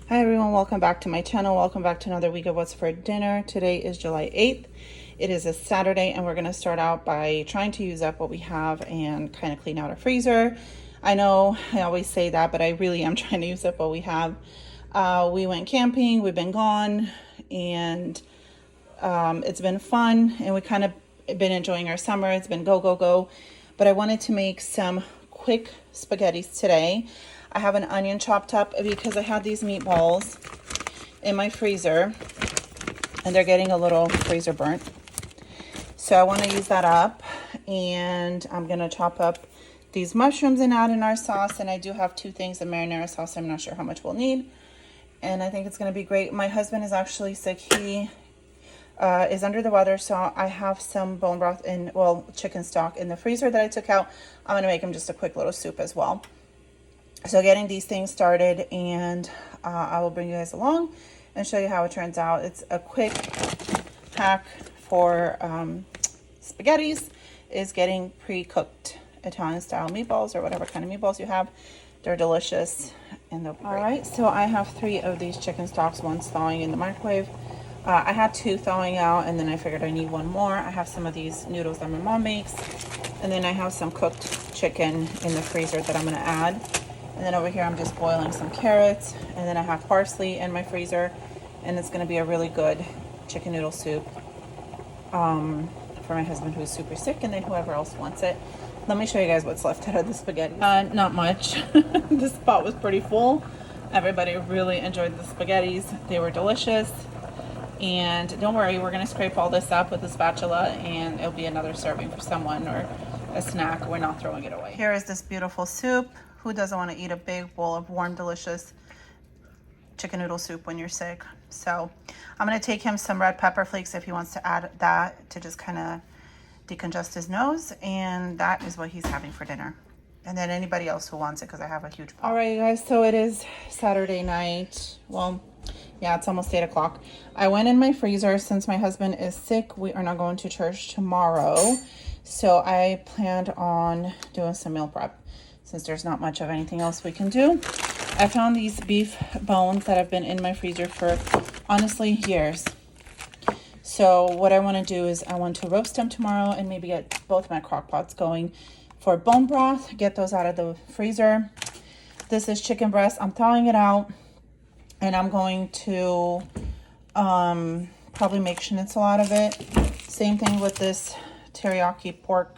Hi everyone, welcome back to my channel. Welcome back to another week of What's for Dinner. Today is July 8th. It is a Saturday and we're going to start out by trying to use up what we have and kind of clean out our freezer. I know I always say that, but I really am trying to use up what we have. We went camping, we've been gone, and it's been fun, and we kind of been enjoying our summer. It's been go, go, go. But I wanted to make some quick spaghettis today. I have an onion chopped up because I had these meatballs in my freezer and they're getting a little freezer burnt. So I want to use that up, and I'm going to chop up these mushrooms and add in our sauce. And I do have two things of marinara sauce. I'm not sure how much we'll need. And I think it's going to be great. My husband is actually sick. He is under the weather, so I have some bone broth and, well, chicken stock in the freezer that I took out. I'm going to make him just a quick little soup as well. So getting these things started, and I will bring you guys along and show you how it turns out. It's a quick hack for spaghettis, is getting pre-cooked Italian style meatballs or whatever kind of meatballs you have. They're delicious and they'll be great. All right, so I have 3 of these chicken stocks, one's thawing in the microwave. I had 2 thawing out, and then I figured I need 1 more. I have some of these noodles that my mom makes, and then I have some cooked chicken in the freezer that I'm going to add. And then over here I'm just boiling some carrots, and then I have parsley in my freezer, and it's going to be a really good chicken noodle soup for my husband who's super sick, and then whoever else wants it. Let me show you guys what's left out of the spaghetti. Not much. This pot was pretty full. Everybody really enjoyed the spaghettis. They were delicious. And don't worry, we're going to scrape all this up with a spatula, and it'll be another serving for someone or a snack. We're not throwing it away. Here is this beautiful soup. Who doesn't want to eat a big bowl of warm, delicious chicken noodle soup when you're sick? So I'm going to take him some red pepper flakes if he wants to add that to just kind of decongest his nose. And that is what he's having for dinner. And then anybody else who wants it, because I have a huge pot. All right, you guys, so it is Saturday night. Well, yeah, it's almost 8 o'clock. I went in my freezer since my husband is sick. We are not going to church tomorrow. So I planned on doing some meal prep since there's not much of anything else we can do. I found these beef bones that have been in my freezer for, honestly, years. So what I want to do is I want to roast them tomorrow and maybe get both my crock pots going for bone broth, get those out of the freezer. This is chicken breast. I'm thawing it out, and I'm going to probably make schnitzel out of it. Same thing with this teriyaki pork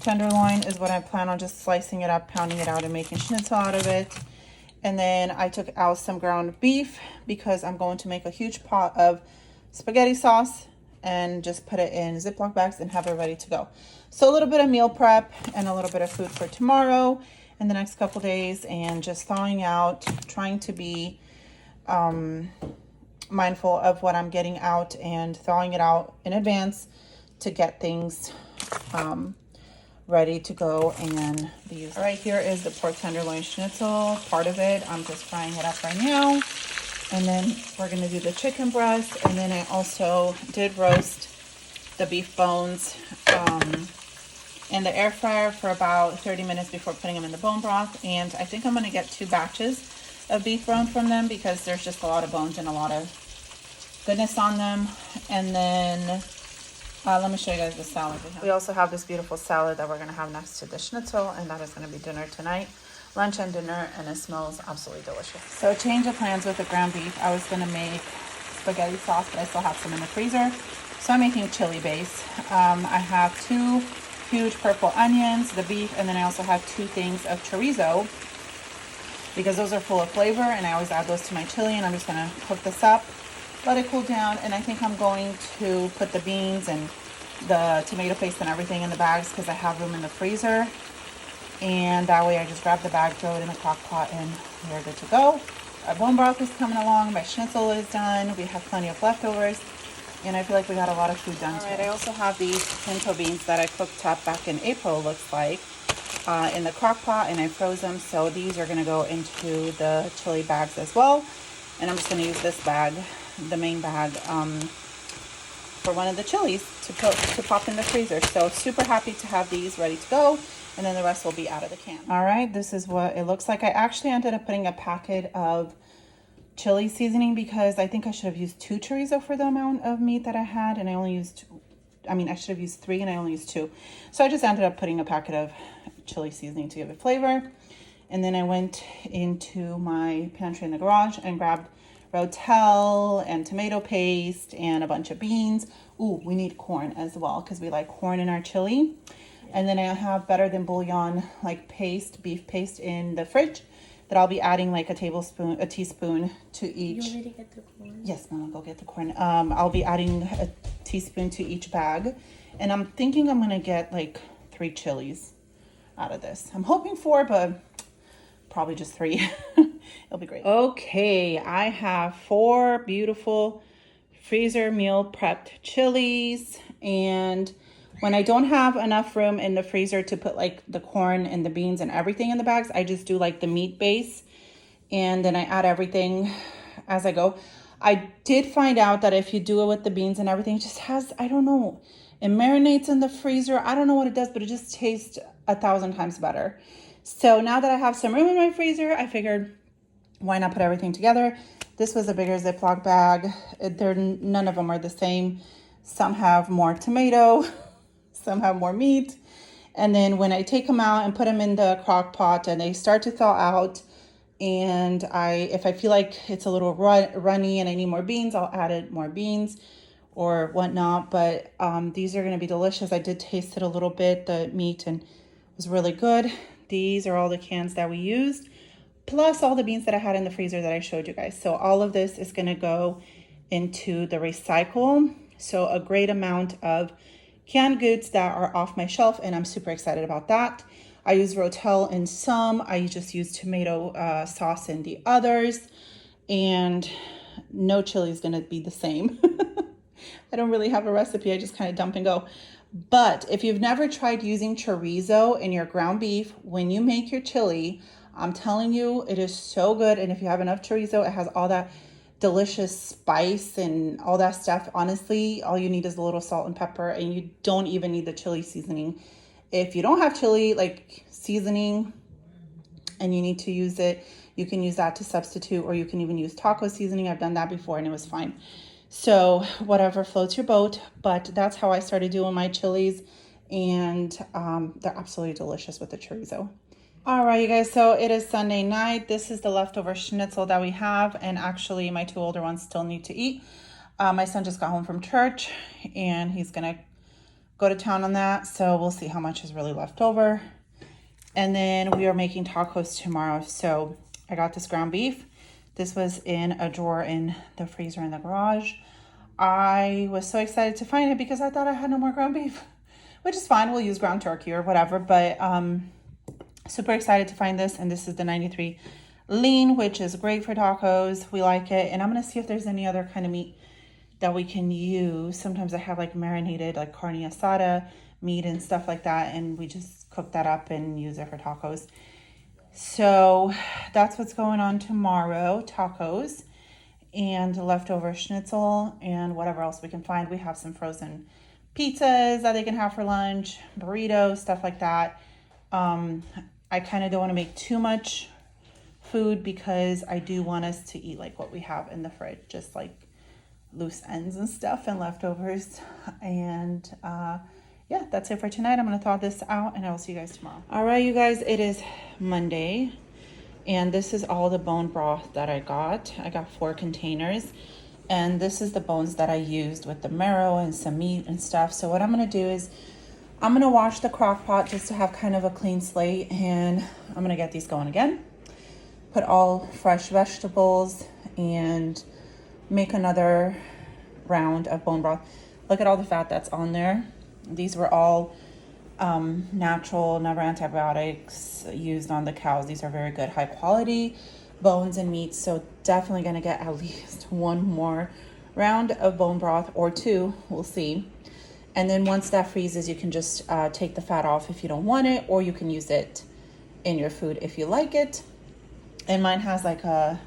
tenderloin is what I plan on, just slicing it up, pounding it out, and making schnitzel out of it. And then I took out some ground beef because I'm going to make a huge pot of spaghetti sauce and just put it in Ziploc bags and have it ready to go. So a little bit of meal prep and a little bit of food for tomorrow and the next couple days, and just thawing out, trying to be mindful of what I'm getting out and thawing it out in advance to get things ready to go and be used. All right, here is the pork tenderloin schnitzel, part of it. I'm just frying it up right now. And then we're gonna do the chicken breast. And then I also did roast the beef bones in the air fryer for about 30 minutes before putting them in the bone broth. And I think I'm gonna get 2 batches of beef bone from them because there's just a lot of bones and a lot of goodness on them. And then let me show you guys the salad we have. We also have this beautiful salad that we're going to have next to the schnitzel, and that is going to be dinner tonight. Lunch and dinner, and it smells absolutely delicious. So change of plans with the ground beef. I was going to make spaghetti sauce, but I still have some in the freezer. So I'm making chili base. I have 2 huge purple onions, the beef, and then I also have 2 things of chorizo because those are full of flavor, and I always add those to my chili. And I'm just going to cook this up, let it cool down, and I think I'm going to put the beans and the tomato paste and everything in the bags because I have room in the freezer. And that way I just grab the bag, throw it in the crock pot, and we're good to go. Our bone broth is coming along. My schnitzel is done. We have plenty of leftovers, and I feel like we got a lot of food done today. All right, I also have these pinto beans that I cooked up back in April, looks like, in the crock pot, and I froze them. So these are going to go into the chili bags as well. And I'm just going to use this bag, the main bag, for one of the chilies to pop in the freezer. So super happy to have these ready to go, and then the rest will be out of the can. All right, this is what it looks like. I actually ended up putting a packet of chili seasoning because I think I should have used 2 chorizo for the amount of meat that I had, and I only used, I mean, I should have used 3 and I only used 2. So I just ended up putting a packet of chili seasoning to give it flavor. And then I went into my pantry in the garage and grabbed Rotel and tomato paste and a bunch of beans. Ooh, we need corn as well because we like corn in our chili. And then I have Better Than Bouillon like paste, beef paste in the fridge that I'll be adding like a teaspoon to each. You want me to get the corn? Yes, Mama, go get the corn. I'll be adding a teaspoon to each bag. And I'm thinking I'm gonna get like 3 chilies out of this. I'm hoping 4, but probably just 3. It'll be great. Okay, I have 4 beautiful freezer meal prepped chilies, and when I don't have enough room in the freezer to put like the corn and the beans and everything in the bags, I just do like the meat base and then I add everything as I go. I did find out that if you do it with the beans and everything, it just has, I don't know, it marinates in the freezer. I don't know what it does, but it just tastes 1,000 times better. So now that I have some room in my freezer, I figured why not put everything together. This was a bigger Ziploc bag. None of them are the same. Some have more tomato, some have more meat. And then when I take them out and put them in the crock pot and they start to thaw out, and if I feel like it's a little runny and I need more beans, I'll add more beans or whatnot. But these are going to be delicious. I did taste it a little bit, the meat, and it was really good. These are all the cans that we used, plus all the beans that I had in the freezer that I showed you guys. So all of this is going to go into the recycle. So a great amount of canned goods that are off my shelf, and I'm super excited about that. I use Rotel in some. I just use tomato sauce in the others, and no chili is going to be the same. I don't really have a recipe. I just kind of dump and go. But if you've never tried using chorizo in your ground beef when you make your chili, I'm telling you, it is so good. And if you have enough chorizo, it has all that delicious spice and all that stuff. Honestly, all you need is a little salt and pepper, and you don't even need the chili seasoning. If you don't have chili like seasoning and you need to use it, you can use that to substitute, or you can even use taco seasoning. I've done that before and it was fine. So whatever floats your boat, but that's how I started doing my chilies, and they're absolutely delicious with the chorizo. All right, you guys, so it is Sunday night. This is the leftover schnitzel that we have, and actually my 2 older ones still need to eat. My son just got home from church and he's gonna go to town on that, so we'll see how much is really left over. And then we are making tacos tomorrow. So I got this ground beef. This was in a drawer in the freezer in the garage. I was so excited to find it because I thought I had no more ground beef, which is fine. We'll use ground turkey or whatever, but super excited to find this. And this is the 93 lean, which is great for tacos. We like it. And I'm going to see if there's any other kind of meat that we can use. Sometimes I have like marinated like carne asada meat and stuff like that, and we just cook that up and use it for tacos. So that's what's going on tomorrow, tacos and leftover schnitzel and whatever else we can find. We have some frozen pizzas that they can have for lunch, burritos, stuff like that. I kind of don't want to make too much food because I do want us to eat like what we have in the fridge, just like loose ends and stuff and leftovers. And yeah, that's it for tonight. I'm gonna thaw this out and I will see you guys tomorrow. All right, you guys, it is Monday, and this is all the bone broth that I got. I got 4 containers, and this is the bones that I used with the marrow and some meat and stuff. So what I'm gonna do is I'm gonna wash the crock pot just to have kind of a clean slate, and I'm gonna get these going again. Put all fresh vegetables and make another round of bone broth. Look at all the fat that's on there. These were all natural, never antibiotics used on the cows. These are very good, high quality bones and meats. So definitely gonna get at least 1 more round of bone broth, or 2, we'll see. And then once that freezes, you can just take the fat off if you don't want it, or you can use it in your food if you like it. And mine has like a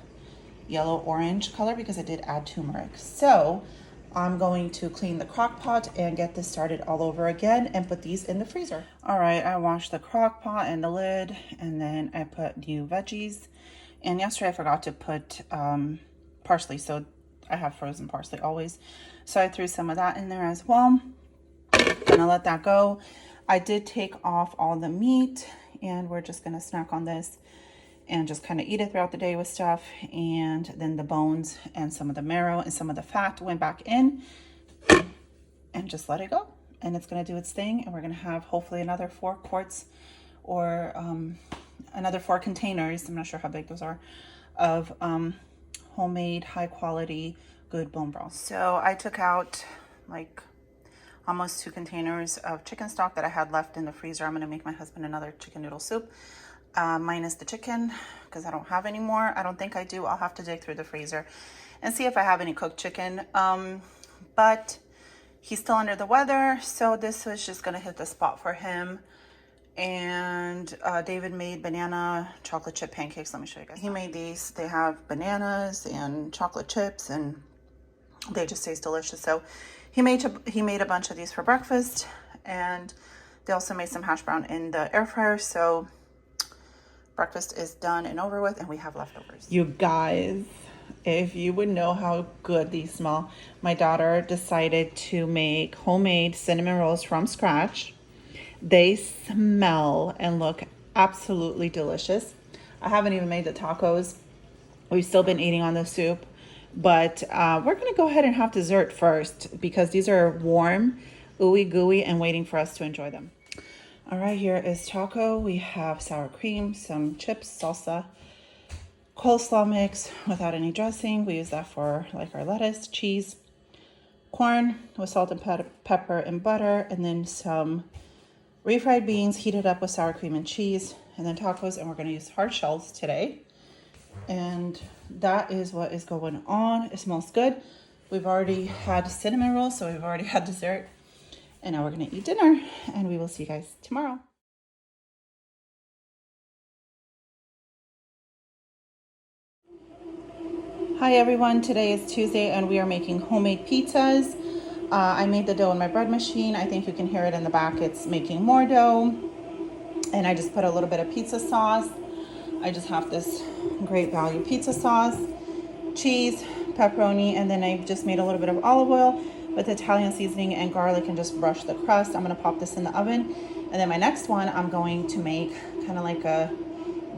yellow-orange color because I did add turmeric. So I'm going to clean the crock pot and get this started all over again and put these in the freezer. All right, I washed the crock pot and the lid, and then I put new veggies. And yesterday I forgot to put parsley. So I have frozen parsley always. So I threw some of that in there as well. Gonna let that go. I did take off all the meat, and we're just gonna snack on this and just kind of eat it throughout the day with stuff. And then the bones and some of the marrow and some of the fat went back in, and just let it go. And it's gonna do its thing, and we're gonna have hopefully another 4 quarts or another 4 containers, I'm not sure how big those are, of homemade, high quality, good bone broth. So I took out like almost 2 containers of chicken stock that I had left in the freezer. I'm gonna make my husband another chicken noodle soup, minus the chicken, because I don't have any more. I don't think I do. I'll have to dig through the freezer and see if I have any cooked chicken. But he's still under the weather, so this was just gonna hit the spot for him. And David made banana chocolate chip pancakes. Let me show you guys. He made these. They have bananas and chocolate chips, and they just taste delicious. So he made a bunch of these for breakfast, and they also made some hash brown in the air fryer. So breakfast is done and over with, and we have leftovers. You guys, if you would know how good these smell, my daughter decided to make homemade cinnamon rolls from scratch. They smell and look absolutely delicious. I haven't even made the tacos. We've still been eating on the soup, but we're gonna go ahead and have dessert first because these are warm, ooey gooey, and waiting for us to enjoy them. All right, here is taco. We have sour cream, some chips, salsa, coleslaw mix without any dressing. We use that for like our lettuce, cheese, corn with salt and pepper and butter, and then some refried beans heated up with sour cream and cheese, and then tacos, and we're going to use hard shells today. And that is what is going on. It smells good. We've already had cinnamon rolls, so we've already had dessert. And now we're going to eat dinner, and we will see you guys tomorrow. Hi everyone, today is Tuesday, and we are making homemade pizzas. I made the dough in my bread machine. I think you can hear it in the back. It's making more dough. And I just put a little bit of pizza sauce. I just have this great value pizza sauce, cheese, pepperoni, and then I just made a little bit of olive oil with Italian seasoning and garlic and just brush the crust. I'm gonna pop this in the oven. And then my next one, I'm going to make kind of like a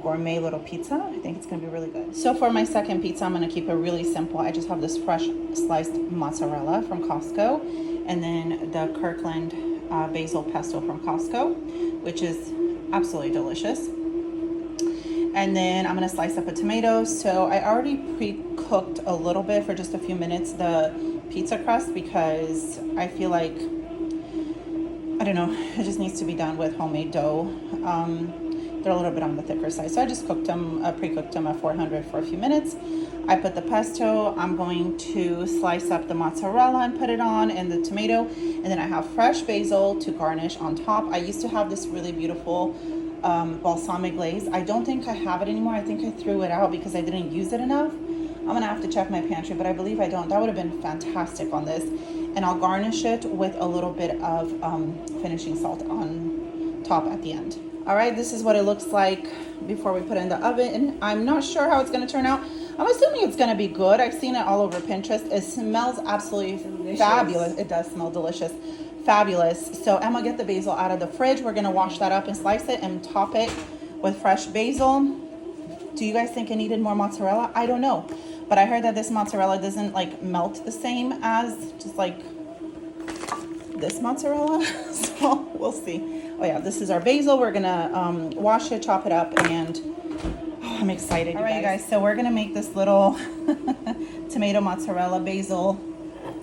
gourmet little pizza. I think it's gonna be really good. So for my second pizza, I'm gonna keep it really simple. I just have this fresh sliced mozzarella from Costco, and then the Kirkland basil pesto from Costco, which is absolutely delicious. And then I'm gonna slice up a tomato. So I already pre-cooked a little bit for just a few minutes the pizza crust because I feel like, I don't know, it just needs to be done with homemade dough. They're a little bit on the thicker side. So I just cooked them, pre-cooked them at 400 for a few minutes. I put the pesto. I'm going to slice up the mozzarella and put it on, and the tomato. And then I have fresh basil to garnish on top. I used to have this really beautiful balsamic glaze. I don't think I have it anymore. I think I threw it out because I didn't use it enough. I'm gonna have to check my pantry, but I believe I don't. That would have been fantastic on this. And I'll garnish it with a little bit of finishing salt on top at the end. All right, this is what it looks like before we put it in the oven. I'm not sure how it's gonna turn out. I'm assuming it's gonna be good. I've seen it all over Pinterest. It smells absolutely fabulous. It does smell delicious. Fabulous. So Emma, get the basil out of the fridge. We're gonna wash that up and slice it and top it with fresh basil. Do you guys think it needed more mozzarella? I don't know. But I heard that this mozzarella doesn't like melt the same as just like this mozzarella. So we'll see. Oh yeah, this is our basil. We're gonna wash it, chop it up, and I'm excited. All right, you guys. So we're gonna make this little tomato mozzarella basil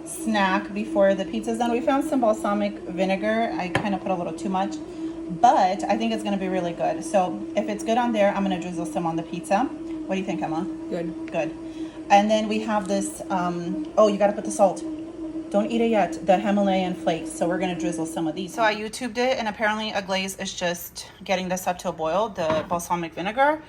snack before the pizza's done. We found some balsamic vinegar. I kind of put a little too much, but I think it's gonna be really good. So if it's good on there, I'm gonna drizzle some on the pizza. What do you think, Emma? Good. Good. And then we have this, oh, you gotta put the salt. Don't eat it yet, the Himalayan flakes. So we're gonna drizzle some of these. So I YouTubed it, and apparently a glaze is just getting this up to a boil, the balsamic vinegar.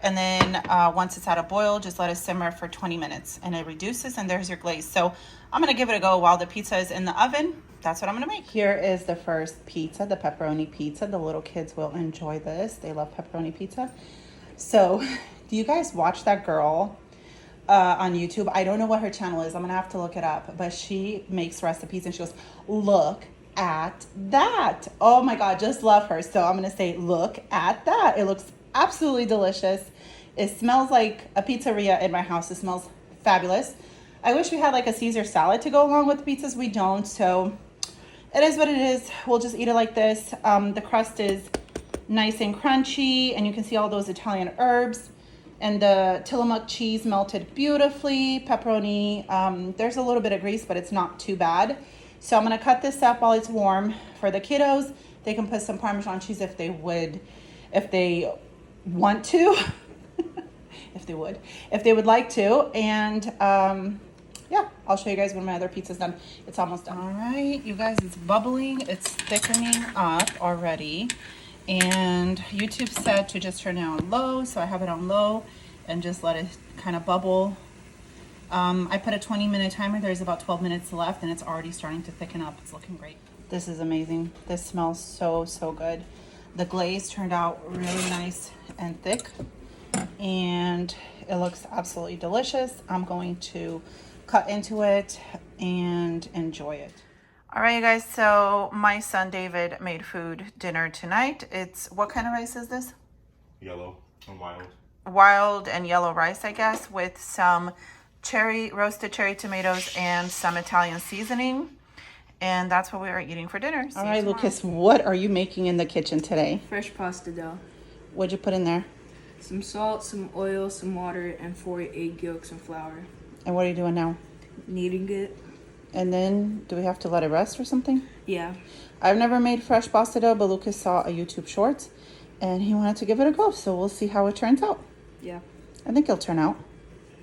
And then once it's at a boil, just let it simmer for 20 minutes and it reduces, and there's your glaze. So I'm gonna give it a go while the pizza is in the oven. That's what I'm gonna make. Here is the first pizza, the pepperoni pizza. The little kids will enjoy this. They love pepperoni pizza. So do you guys watch that girl on YouTube. I don't know what her channel is. I'm gonna have to look it up. But she makes recipes and she goes, look at that. Oh my God, just love her. So I'm gonna say, look at that. It looks absolutely delicious. It smells like a pizzeria in my house. It smells fabulous. I wish we had like a Caesar salad to go along with the pizzas. We don't, so it is what it is. We'll just eat it like this. The crust is nice and crunchy, and you can see all those Italian herbs. And the Tillamook cheese melted beautifully. Pepperoni, there's a little bit of grease, but it's not too bad. So I'm gonna cut this up while it's warm. For the kiddos, they can put some Parmesan cheese if they want to. if they would like to. And yeah, I'll show you guys when my other pizza's done. It's almost done. All right, you guys, it's bubbling. It's thickening up already. And YouTube said to just turn it on low, so I have it on low and just let it kind of bubble. I put a 20-minute timer. There's about 12 minutes left, and it's already starting to thicken up. It's looking great. This is amazing. This smells so, so good. The glaze turned out really nice and thick, and it looks absolutely delicious. I'm going to cut into it and enjoy it. All right, you guys, so my son David made dinner tonight. What kind of rice is this? Yellow and wild. Wild and yellow rice, I guess, with some roasted cherry tomatoes and some Italian seasoning. And that's what we are eating for dinner. All right, Lucas, what are you making in the kitchen today? Fresh pasta dough. What'd you put in there? Some salt, some oil, some water, and 4 egg yolks and flour. And what are you doing now? Kneading it. And then, do we have to let it rest or something? Yeah. I've never made fresh pasta dough, but Lucas saw a YouTube short, and he wanted to give it a go. So we'll see how it turns out. Yeah. I think it'll turn out.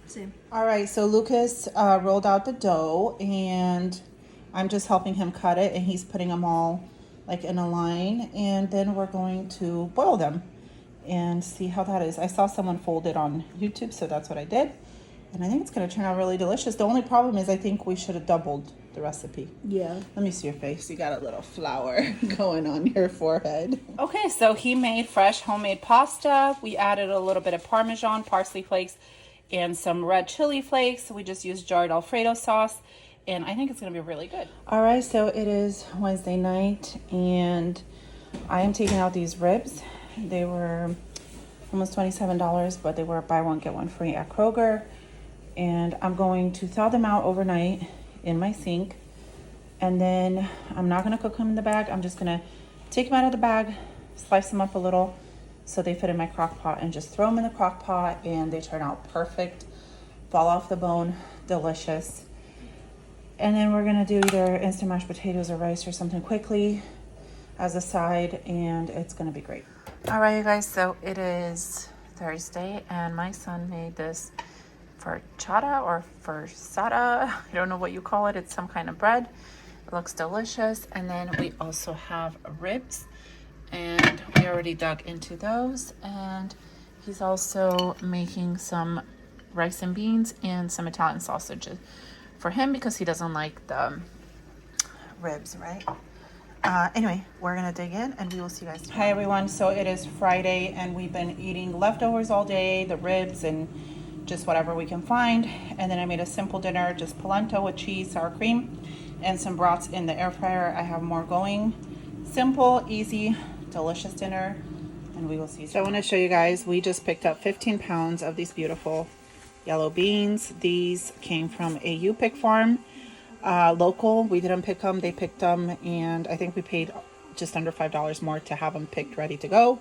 Same. All right, so Lucas rolled out the dough, and I'm just helping him cut it, and he's putting them all like in a line, and then we're going to boil them and see how that is. I saw someone fold it on YouTube, so that's what I did. And I think it's going to turn out really delicious. The only problem is I think we should have doubled the recipe. Yeah. Let me see your face. You got a little flour going on your forehead. Okay, so he made fresh homemade pasta. We added a little bit of Parmesan, parsley flakes, and some red chili flakes. We just used jarred Alfredo sauce, and I think it's going to be really good. All right, so it is Wednesday night, and I am taking out these ribs. They were almost $27, but they were buy one, get one free at Kroger. And I'm going to thaw them out overnight in my sink. And then I'm not gonna cook them in the bag. I'm just gonna take them out of the bag, slice them up a little so they fit in my crock pot, and just throw them in the crock pot, and they turn out perfect. Fall off the bone, delicious. And then we're gonna do either instant mashed potatoes or rice or something quickly as a side, and it's gonna be great. All right, you guys, so it is Thursday, and my son made this focaccia or forsata. I don't know what you call it. It's some kind of bread. It looks delicious. And then we also have ribs, and we already dug into those. And he's also making some rice and beans and some Italian sausages for him because he doesn't like the ribs, right? Anyway, we're gonna dig in and we will see you guys tomorrow. Hi everyone, so it is Friday and we've been eating leftovers all day, the ribs and just whatever we can find. And then I made a simple dinner, just polenta with cheese, sour cream, and some brats in the air fryer. I have more going. Simple, easy, delicious dinner, and we will see you. So I want to show you guys, we just picked up 15 pounds of these beautiful yellow beans. These came from a U-Pick farm, local. We didn't pick them, they picked them, and I think we paid just under $5 more to have them picked, ready to go.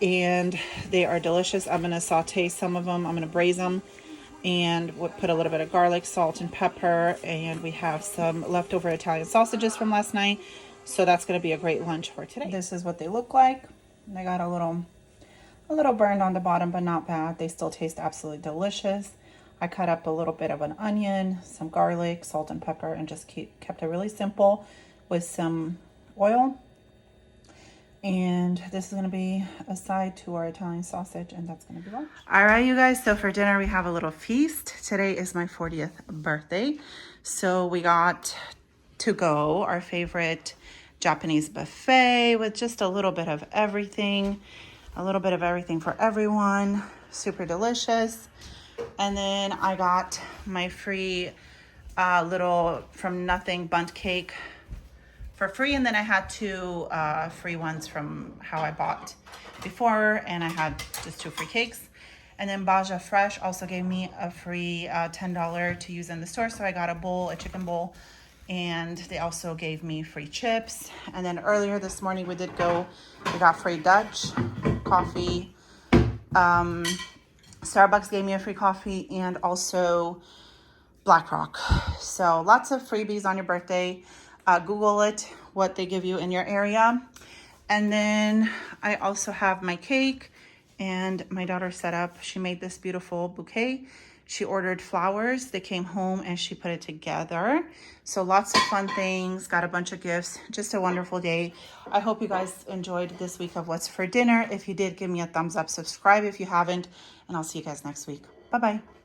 And they are delicious. I'm gonna saute some of them. I'm gonna braise them and we'll put a little bit of garlic, salt, and pepper. And we have some leftover Italian sausages from last night, so that's gonna be a great lunch for today. This is what they look like. They got a little burned on the bottom, but not bad. They still taste absolutely delicious. I cut up a little bit of an onion, some garlic, salt, and pepper, and just kept it really simple with some oil. And this is going to be a side to our Italian sausage, and that's going to be lunch. All right, you guys, so for dinner, we have a little feast. Today is my 40th birthday. So we got to go our favorite Japanese buffet with just a little bit of everything for everyone. Super delicious. And then I got my free little From Nothing bundt cake for free. And then I had two free ones from how I bought before. And I had just 2 free cakes. And then Baja Fresh also gave me a free $10 to use in the store. So I got a bowl, a chicken bowl. And they also gave me free chips. And then earlier this morning we got free Dutch coffee. Starbucks gave me a free coffee and also BlackRock. So lots of freebies on your birthday. Google it, what they give you in your area. And then I also have my cake, and my daughter set up, she made this beautiful bouquet. She ordered flowers. They came home and she put it together. So lots of fun things, got a bunch of gifts, just a wonderful day. I hope you guys enjoyed this week of What's for Dinner. If you did, give me a thumbs up, subscribe if you haven't, and I'll see you guys next week. Bye-bye.